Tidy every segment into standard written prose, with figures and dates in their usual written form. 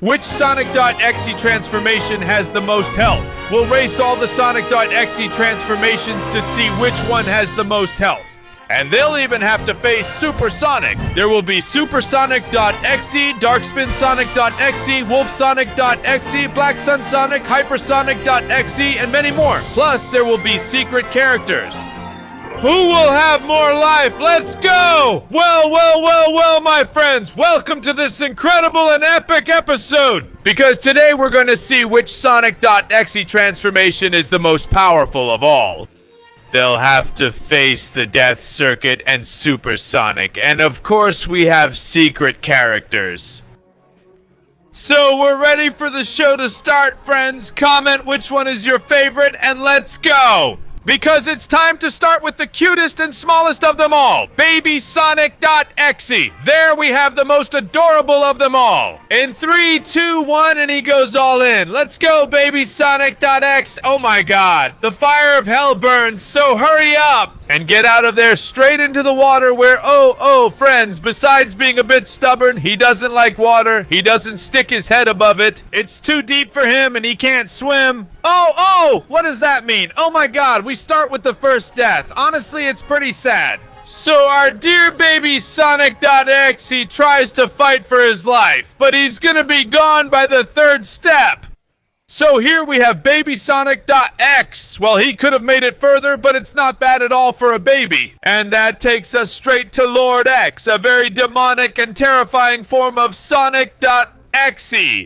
Which Sonic.exe transformation has the most health? We'll race all the Sonic.exe transformations to see which one has the most health. And they'll even have to face Super Sonic. There will be Supersonic.exe, Darkspin Sonic.exe, Wolf Sonic.exe, Black Sun Sonic, Hypersonic.exe, and many more. Plus, there will be secret characters. Who will have more life? Let's go! Well, my friends, welcome to this incredible and epic episode! Because today we're going to see which Sonic.exe transformation is the most powerful of all. They'll have to face the Death Circuit and Super Sonic, and of course we have secret characters. So we're ready for the show to start, friends. Comment which one is your favorite, and let's go! Because it's time to start with the cutest and smallest of them all, Baby Sonic.exe. There we have the most adorable of them all. In 3, 2, 1, and he goes all in. Let's go, Baby Sonic.exe. Oh my god, the fire of hell burns, so hurry up and get out of there straight into the water where, friends, besides being a bit stubborn, he doesn't like water. He doesn't stick his head above it. It's too deep for him and he can't swim. What does that mean? Oh my god, we start with the first death. Honestly, it's pretty sad. So our dear baby Sonic.exe tries to fight for his life, but he's gonna be gone by the third step. So here we have baby Sonic.exe. Well, he could have made it further, but it's not bad at all for a baby. And that takes us straight to Lord X, a very demonic and terrifying form of Sonic.exe.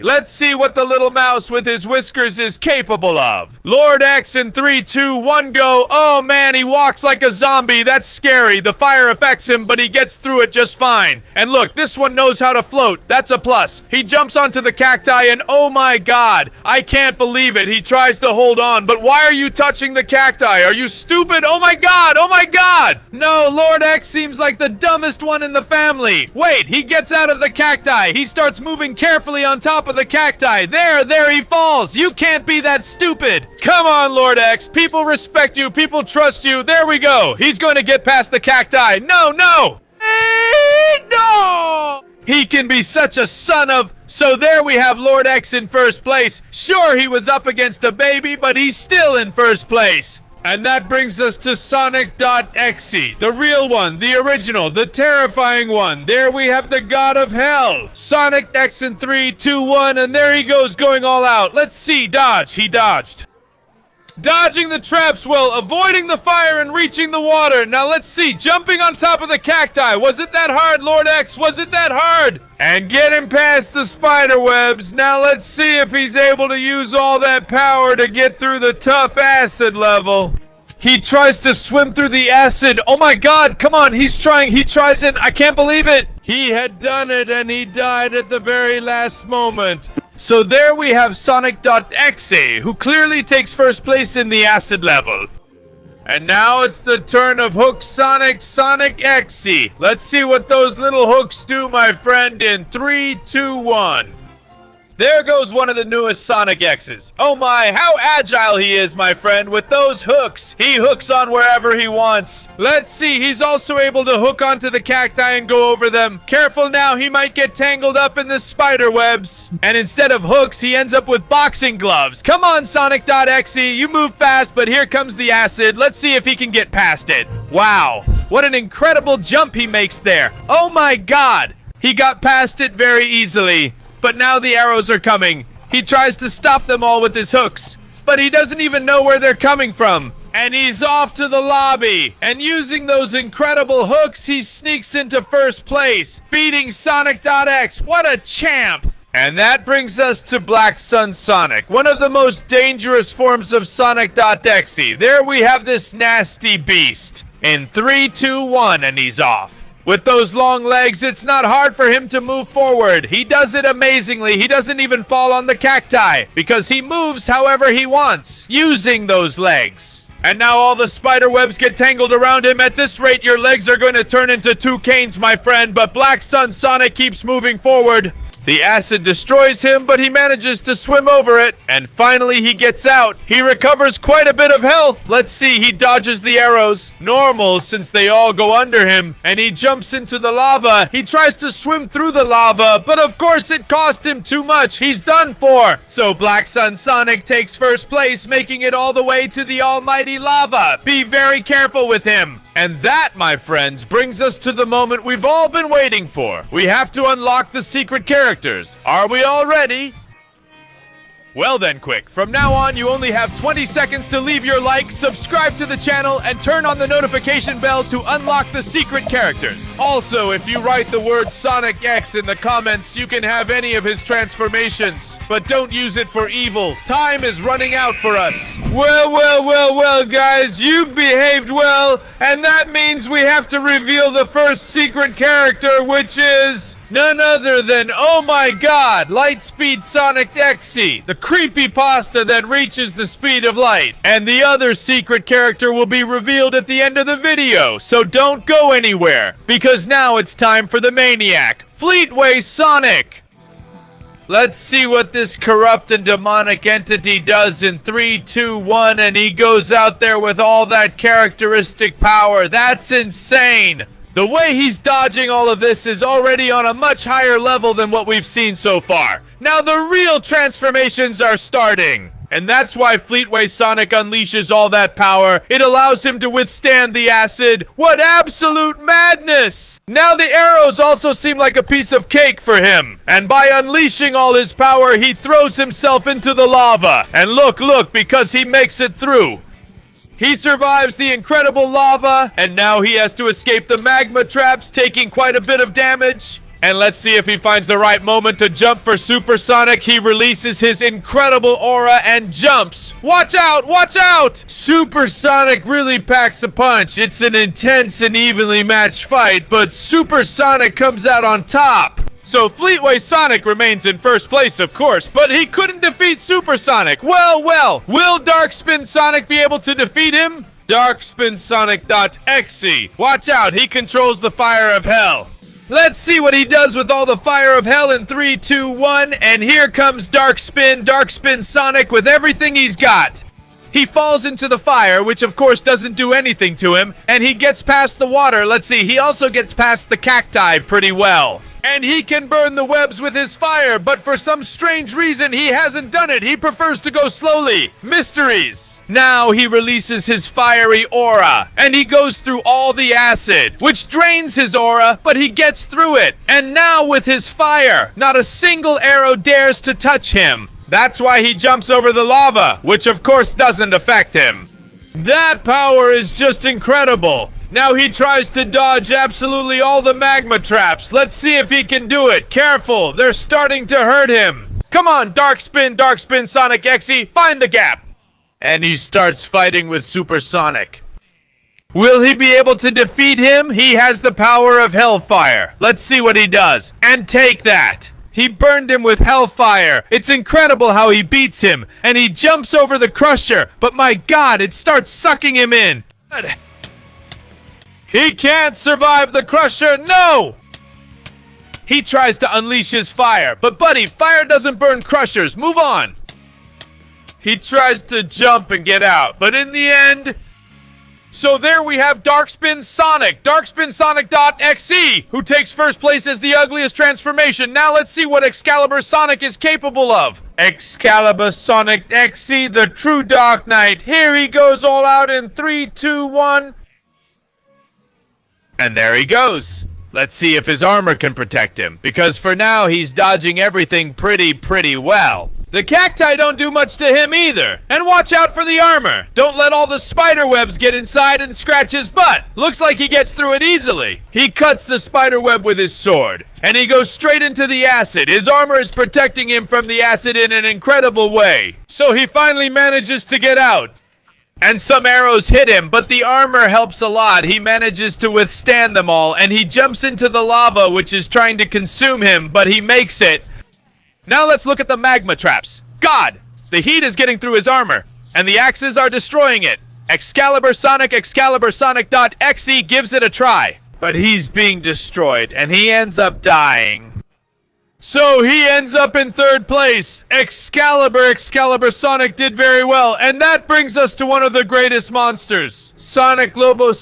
Let's see what the little mouse with his whiskers is capable of. Lord X in 3, 2, 1, go. Oh man, he walks like a zombie. That's scary. The fire affects him, but he gets through it just fine. And look, this one knows how to float. That's a plus. He jumps onto the cacti and oh my god, I can't believe it. He tries to hold on, but why are you touching the cacti? Are you stupid? Oh my god, oh my god. No, Lord X seems like the dumbest one in the family. Wait, he gets out of the cacti. He starts moving carefully on top of the cacti. There he falls. You can't be that stupid. Come on, Lord X. People respect you. People trust you. There we go. He's going to get past the cacti. No. No! He can be such a son of... So there we have Lord X in first place. Sure, he was up against a baby, but he's still in first place. And that brings us to Sonic.exe, the real one, the original, the terrifying one. There we have the god of hell. Sonic.exe in 3, 2, 1, and there he goes, going all out. Let's see, dodge. He dodged. Dodging the traps well, avoiding the fire and reaching the water. Now let's see, jumping on top of the cacti. Was it that hard, Lord X? Was it that hard? And getting past the spider webs. Now let's see if he's able to use all that power to get through the tough acid level. He tries to swim through the acid. Oh my god, come on, he tries it. I can't believe it. He had done it and he died at the very last moment. So there we have Sonic.exe, who clearly takes first place in the acid level. And now it's the turn of Hook Sonic.exe. Let's see what those little hooks do, my friend, in 3, 2, 1. There goes one of the newest Sonic X's. Oh my, how agile he is, my friend, with those hooks. He hooks on wherever he wants. Let's see, he's also able to hook onto the cacti and go over them. Careful now, he might get tangled up in the spider webs. And instead of hooks, he ends up with boxing gloves. Come on, Sonic.exe, you move fast, but here comes the acid. Let's see if he can get past it. Wow, what an incredible jump he makes there. Oh my god, he got past it very easily. But now the arrows are coming. He tries to stop them all with his hooks, but he doesn't even know where they're coming from. And he's off to the lobby. And using those incredible hooks, he sneaks into first place, beating Sonic.exe. What a champ! And that brings us to Black Sun Sonic, one of the most dangerous forms of Sonic.exe. There we have this nasty beast. In 3, 2, 1, and he's off. With those long legs, it's not hard for him to move forward. He does it amazingly. He doesn't even fall on the cacti because he moves however he wants, using those legs. And now all the spider webs get tangled around him. At this rate, your legs are going to turn into 2 canes, my friend. But Black Sun Sonic keeps moving forward. The acid destroys him, but he manages to swim over it, and finally he gets out. He recovers quite a bit of health. Let's see, he dodges the arrows. Normal, since they all go under him, and he jumps into the lava. He tries to swim through the lava, but of course it cost him too much. He's done for. So Black Sun Sonic takes first place, making it all the way to the almighty lava. Be very careful with him. And that, my friends, brings us to the moment we've all been waiting for. We have to unlock the secret characters. Are we all ready? Well then, quick. From now on, you only have 20 seconds to leave your like, subscribe to the channel, and turn on the notification bell to unlock the secret characters. Also, if you write the word Sonic.exe in the comments, you can have any of his transformations. But don't use it for evil. Time is running out for us. Well, guys, you've behaved well, and that means we have to reveal the first secret character, which is none other than, oh my god, Lightspeed Sonic.exe, the creepypasta that reaches the speed of light. And the other secret character will be revealed at the end of the video, so don't go anywhere, because now it's time for the maniac, Fleetway Sonic. Let's see what this corrupt and demonic entity does in 3, 2, 1, and he goes out there with all that characteristic power. That's insane. The way he's dodging all of this is already on a much higher level than what we've seen so far. Now the real transformations are starting. And that's why Fleetway Sonic unleashes all that power. It allows him to withstand the acid. What absolute madness! Now the arrows also seem like a piece of cake for him. And by unleashing all his power, he throws himself into the lava. And look, because he makes it through. He survives the incredible lava, and now he has to escape the magma traps, taking quite a bit of damage. And let's see if he finds the right moment to jump for Supersonic. He releases his incredible aura and jumps. Watch out, watch out! Supersonic really packs a punch. It's an intense and evenly matched fight, but Supersonic comes out on top. So Fleetway Sonic remains in first place, of course, but he couldn't defeat Supersonic. Well, will Darkspin Sonic be able to defeat him? Darkspin Sonic.exe. Watch out, he controls the fire of hell. Let's see what he does with all the fire of hell in 3, 2, 1, and here comes Darkspin Sonic with everything he's got. He falls into the fire, which of course doesn't do anything to him, and he gets past the water. Let's see, he also gets past the cacti pretty well. And he can burn the webs with his fire, but for some strange reason he hasn't done it. He prefers to go slowly. Mysteries. Now he releases his fiery aura, and he goes through all the acid, which drains his aura, but he gets through it. And now with his fire, not a single arrow dares to touch him. That's why he jumps over the lava, which of course doesn't affect him. That power is just incredible. Now he tries to dodge absolutely all the magma traps. Let's see if he can do it. Careful, they're starting to hurt him. Come on, Darkspin Sonic.exe, find the gap. And he starts fighting with Supersonic. Will he be able to defeat him? He has the power of Hellfire. Let's see what he does. And take that. He burned him with Hellfire. It's incredible how he beats him. And he jumps over the Crusher. But my god, it starts sucking him in. He can't survive the Crusher. No! He tries to unleash his fire. But buddy, fire doesn't burn Crushers. Move on. He tries to jump and get out, but in the end... So there we have Darkspin Sonic.exe, who takes first place as the ugliest transformation. Now let's see what Excalibur Sonic is capable of. Excalibur Sonic.exe, the true Dark Knight. Here he goes all out in 3, 2, 1. And there he goes. Let's see if his armor can protect him, because for now he's dodging everything pretty well. The cacti don't do much to him either. And watch out for the armor. Don't let all the spider webs get inside and scratch his butt. Looks like he gets through it easily. He cuts the spider web with his sword, and he goes straight into the acid. His armor is protecting him from the acid in an incredible way. So he finally manages to get out. And some arrows hit him, but the armor helps a lot. He manages to withstand them all, and he jumps into the lava, which is trying to consume him, but he makes it. Now let's look at the magma traps. God! The heat is getting through his armor, and the axes are destroying it. Excalibur Sonic.exe gives it a try, but he's being destroyed, and he ends up dying. So he ends up in third place. Excalibur Sonic did very well. And that brings us to one of the greatest monsters. Sonic Lobo.exe.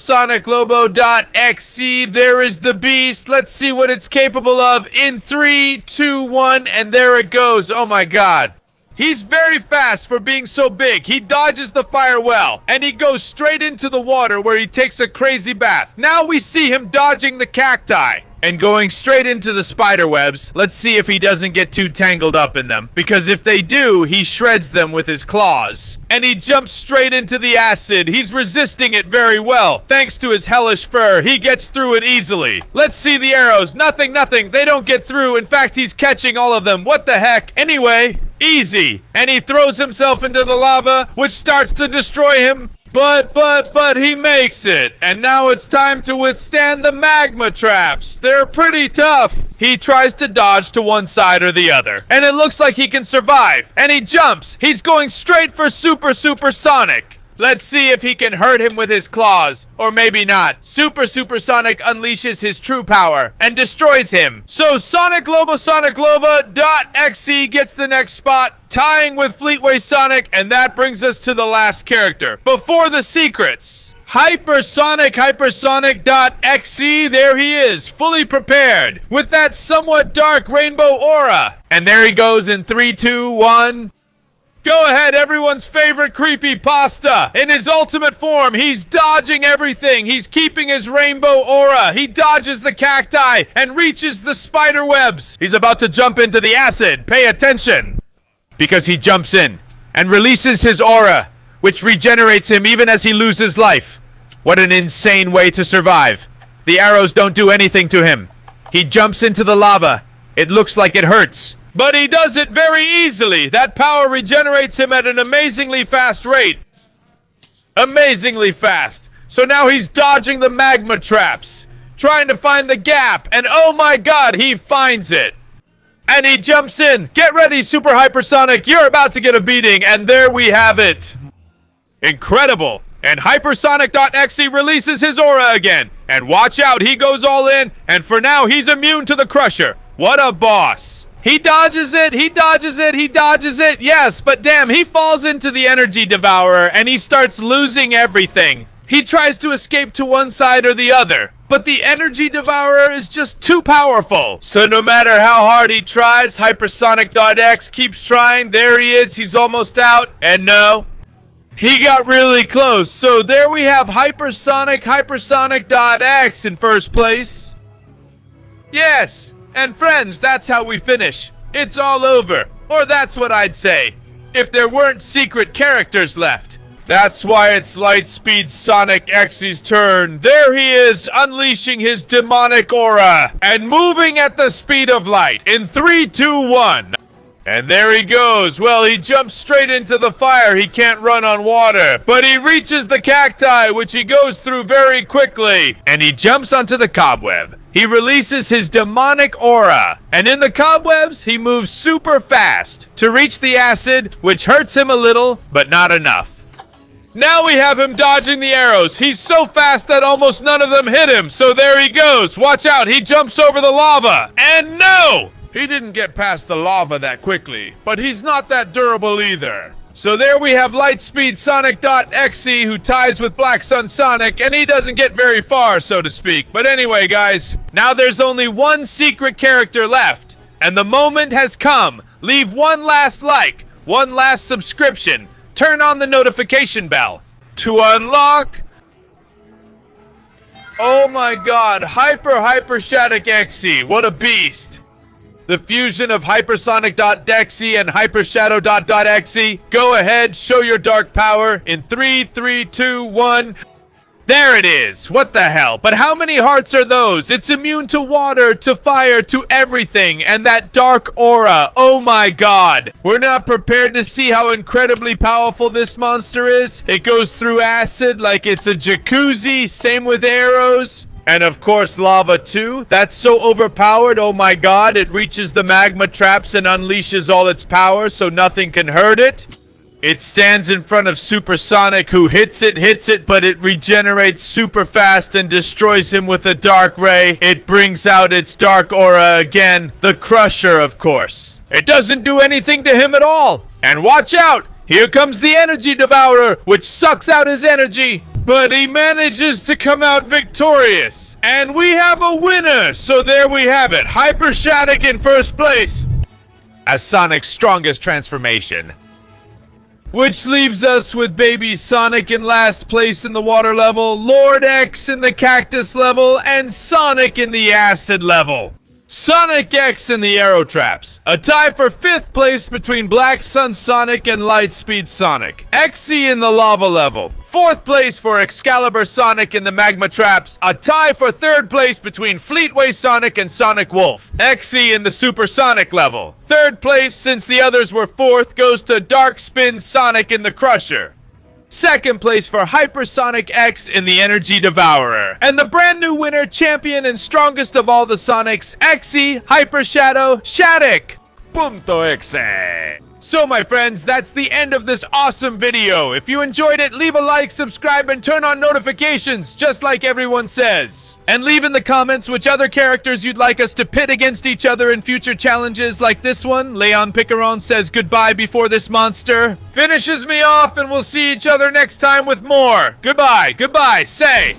There is the beast. Let's see what it's capable of in 3, 2, 1, and there it goes. Oh my god. He's very fast for being so big. He dodges the fire well, and he goes straight into the water where he takes a crazy bath. Now we see him dodging the cacti and going straight into the spider webs. Let's see if he doesn't get too tangled up in them, because if they do, he shreds them with his claws. And he jumps straight into the acid. He's resisting it very well. Thanks to his hellish fur, he gets through it easily. Let's see the arrows. Nothing. They don't get through. In fact, he's catching all of them. What the heck? Anyway, easy. And he throws himself into the lava, which starts to destroy him. But he makes it. And now it's time to withstand the magma traps. They're pretty tough. He tries to dodge to one side or the other, and it looks like he can survive. And he jumps. He's going straight for Super Sonic. Let's see if he can hurt him with his claws, or maybe not. Super Sonic unleashes his true power and destroys him. So Sonic Lobo.exe gets the next spot, tying with Fleetway Sonic, and that brings us to the last character. Before the secrets, Hypersonic.exe, there he is, fully prepared, with that somewhat dark rainbow aura. And there he goes in 3, 2, 1... Go ahead, everyone's favorite creepypasta. In his ultimate form, he's dodging everything. He's keeping his rainbow aura. He dodges the cacti and reaches the spider webs. He's about to jump into the acid. Pay attention. Because he jumps in and releases his aura, which regenerates him even as he loses life. What an insane way to survive. The arrows don't do anything to him. He jumps into the lava. It looks like it hurts, but he does it very easily. That power regenerates him at an amazingly fast rate. Amazingly fast. So now he's dodging the magma traps, trying to find the gap, and oh my god, he finds it. And he jumps in. Get ready, Super Hypersonic. You're about to get a beating, and there we have it. Incredible. And Hypersonic.exe releases his aura again. And watch out, he goes all in, and for now, he's immune to the Crusher. What a boss. He dodges it, yes, but damn, he falls into the Energy Devourer and he starts losing everything. He tries to escape to one side or the other, but the Energy Devourer is just too powerful. So no matter how hard he tries, Hypersonic.exe keeps trying. There he is, he's almost out, and no, he got really close. So there we have Hypersonic.exe in first place. Yes. And friends, that's how we finish. It's all over. Or that's what I'd say, if there weren't secret characters left. That's why it's Lightspeed Sonic.exe's turn. There he is, unleashing his demonic aura and moving at the speed of light in 3, 2, 1. And there he goes. Well, he jumps straight into the fire. He can't run on water. But he reaches the cacti, which he goes through very quickly. And he jumps onto the cobweb. He releases his demonic aura. And in the cobwebs, he moves super fast to reach the acid, which hurts him a little, but not enough. Now we have him dodging the arrows. He's so fast that almost none of them hit him. So there he goes. Watch out. He jumps over the lava. And no! He didn't get past the lava that quickly, but he's not that durable either. So there we have Lightspeed Sonic.exe, who ties with Black Sun Sonic, and he doesn't get very far, so to speak. But anyway, guys, now there's only one secret character left, and the moment has come. Leave one last like, one last subscription, turn on the notification bell to unlock... Oh my god, Hypersonic.exe, what a beast. The fusion of Hypersonic.exe and Hypershadow.exe. Go ahead, show your dark power in 3, 3, 2, 1. There it is. What the hell? But how many hearts are those? It's immune to water, to fire, to everything. And that dark aura. Oh my god. We're not prepared to see how incredibly powerful this monster is. It goes through acid like it's a jacuzzi. Same with arrows. And of course lava too. That's so overpowered, oh my god, it reaches the magma traps and unleashes all its power so nothing can hurt it. It stands in front of Super Sonic, who hits it, but it regenerates super fast and destroys him with a dark ray. It brings out its dark aura again, the Crusher, of course. It doesn't do anything to him at all. And watch out! Here comes the Energy Devourer, which sucks out his energy. But he manages to come out victorious. And we have a winner! So there we have it. Hyper Shattuck in first place as Sonic's strongest transformation. Which leaves us with Baby Sonic in last place in the water level, Lord X in the cactus level, and Sonic in the acid level. Sonic.exe in the arrow traps. A tie for 5th place between Black Sun Sonic and Lightspeed Sonic. Exe in the lava level. 4th place for Excalibur Sonic in the magma traps. A tie for 3rd place between Fleetway Sonic and Sonic Wolf. Exe in the supersonic level. 3rd place, since the others were 4th, goes to Darkspin Sonic in the Crusher. 2nd place for Hypersonic X in the Energy Devourer. And the brand new winner, champion, and strongest of all the Sonics, Exe Hyper Shadow Shattuck. .exe. So my friends, that's the end of this awesome video. If you enjoyed it, leave a like, subscribe, and turn on notifications, just like everyone says. And leave in the comments which other characters you'd like us to pit against each other in future challenges like this one. Leon Picaron says goodbye before this monster finishes me off, and we'll see each other next time with more. Goodbye, say.